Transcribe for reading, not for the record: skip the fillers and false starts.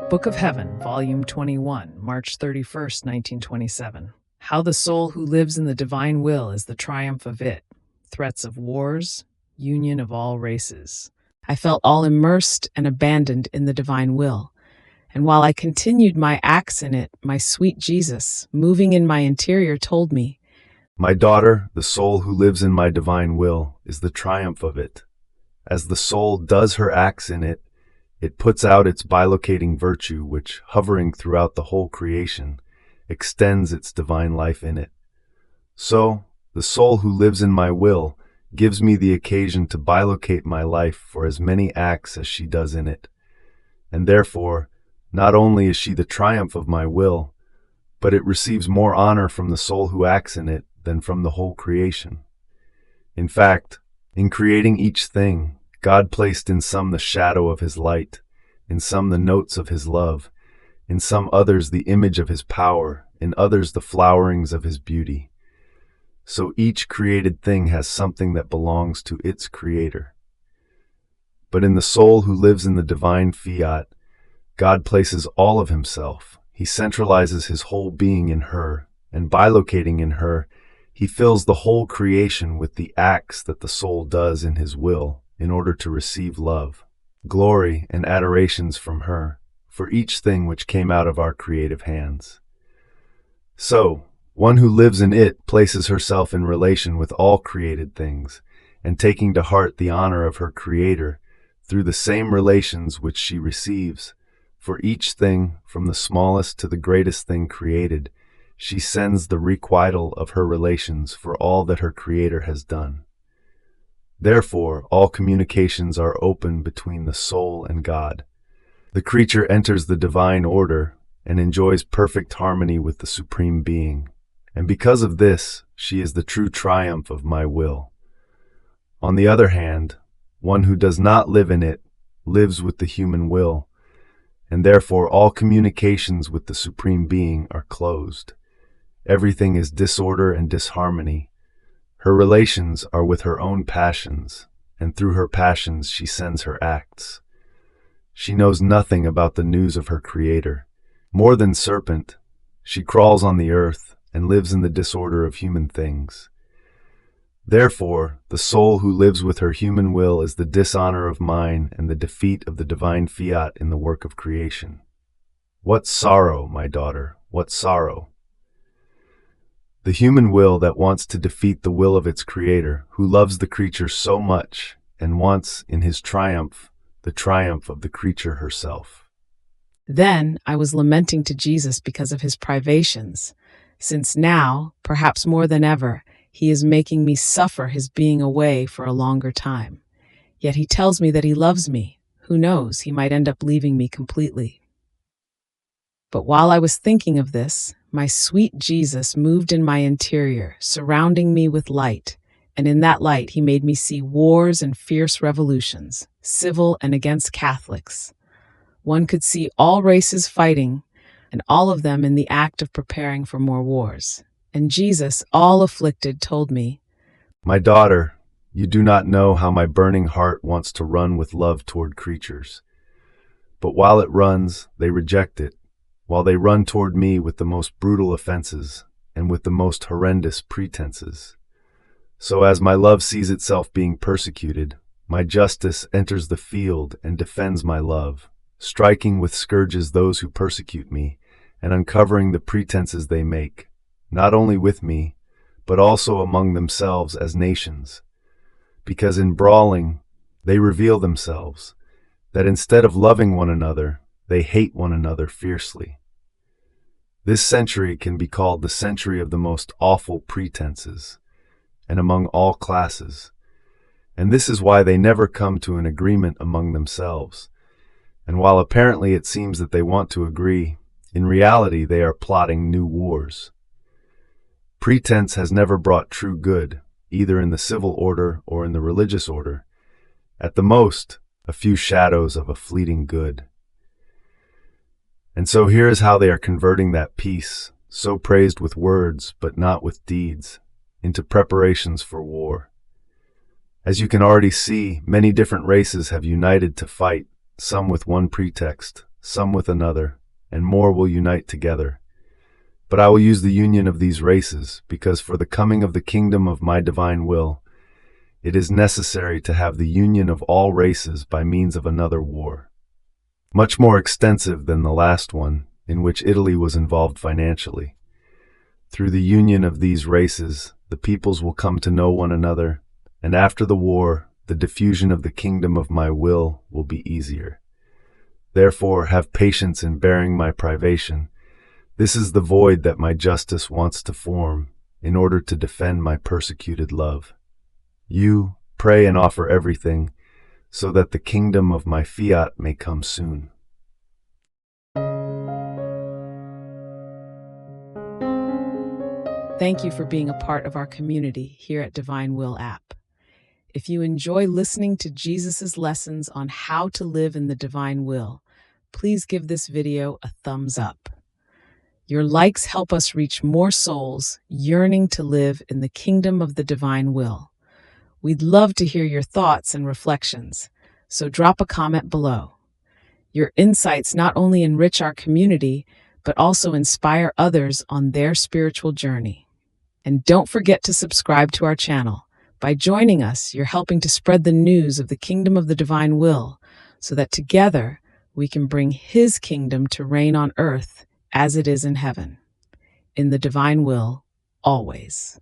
Book of Heaven, Volume 21, March 31st, 1927. How the soul who lives in the divine will is the triumph of it. Threats of wars, union of all races. I felt all immersed and abandoned in the divine will. And while I continued my acts in it, my sweet Jesus, moving in my interior, told me, "My daughter, the soul who lives in my divine will is the triumph of it. As the soul does her acts in it, it puts out its bilocating virtue which, hovering throughout the whole creation, extends its divine life in it. So, the soul who lives in my will gives me the occasion to bilocate my life for as many acts as she does in it. And therefore, not only is she the triumph of my will, but it receives more honor from the soul who acts in it than from the whole creation. In fact, in creating each thing, God placed in some the shadow of his light, in some the notes of his love, in some others the image of his power, in others the flowerings of his beauty. So each created thing has something that belongs to its creator. But in the soul who lives in the divine fiat, God places all of himself. He centralizes his whole being in her, and bilocating in her, he fills the whole creation with the acts that the soul does in his will in order to receive love, glory, and adorations from her for each thing which came out of our creative hands. So, one who lives in it places herself in relation with all created things, and taking to heart the honor of her Creator through the same relations which she receives, for each thing, from the smallest to the greatest thing created, she sends the requital of her relations for all that her Creator has done. Therefore, all communications are open between the soul and God. The creature enters the divine order and enjoys perfect harmony with the Supreme Being, and because of this, she is the true triumph of my will. On the other hand, one who does not live in it lives with the human will, and therefore all communications with the Supreme Being are closed. Everything is disorder and disharmony. Her relations are with her own passions, and through her passions she sends her acts. She knows nothing about the news of her Creator. More than serpent, she crawls on the earth and lives in the disorder of human things. Therefore, the soul who lives with her human will is the dishonor of mine and the defeat of the divine fiat in the work of creation. What sorrow, my daughter, what sorrow! The human will that wants to defeat the will of its Creator, who loves the creature so much and wants, in his triumph, the triumph of the creature herself. Then I was lamenting to Jesus because of his privations, since now, perhaps more than ever, he is making me suffer his being away for a longer time. Yet he tells me that he loves me. Who knows, he might end up leaving me completely. But while I was thinking of this, my sweet Jesus moved in my interior, surrounding me with light, and in that light he made me see wars and fierce revolutions, civil and against Catholics. One could see all races fighting, and all of them in the act of preparing for more wars. And Jesus, all afflicted, told me, "My daughter, you do not know how my burning heart wants to run with love toward creatures. But while it runs, they reject it, while they run toward me with the most brutal offenses and with the most horrendous pretenses. So as my love sees itself being persecuted, my justice enters the field and defends my love, striking with scourges those who persecute me and uncovering the pretenses they make, not only with me, but also among themselves as nations. Because in brawling, they reveal themselves, that instead of loving one another, they hate one another fiercely. This century can be called the century of the most awful pretenses, and among all classes. And this is why they never come to an agreement among themselves. And while apparently it seems that they want to agree, in reality they are plotting new wars. Pretense has never brought true good, either in the civil order or in the religious order. At the most, a few shadows of a fleeting good. And so here is how they are converting that peace, so praised with words but not with deeds, into preparations for war. As you can already see, many different races have united to fight, some with one pretext, some with another, and more will unite together. But I will use the union of these races, because for the coming of the kingdom of my divine will, it is necessary to have the union of all races by means of another war, much more extensive than the last one, in which Italy was involved financially. Through the union of these races, the peoples will come to know one another, and after the war, the diffusion of the kingdom of my will be easier. Therefore, have patience in bearing my privation. This is the void that my justice wants to form, in order to defend my persecuted love. You pray and offer everything, so that the kingdom of my fiat may come soon. Thank you for being a part of our community here at Divine Will app. If you enjoy listening to Jesus's lessons on how to live in the divine will, please give this video a thumbs up. Your likes help us reach more souls yearning to live in the kingdom of the divine will. We'd love to hear your thoughts and reflections, so drop a comment below. Your insights not only enrich our community, but also inspire others on their spiritual journey. And don't forget to subscribe to our channel. By joining us, you're helping to spread the news of the kingdom of the divine will, so that together we can bring His kingdom to reign on earth as it is in heaven. In the divine will, always.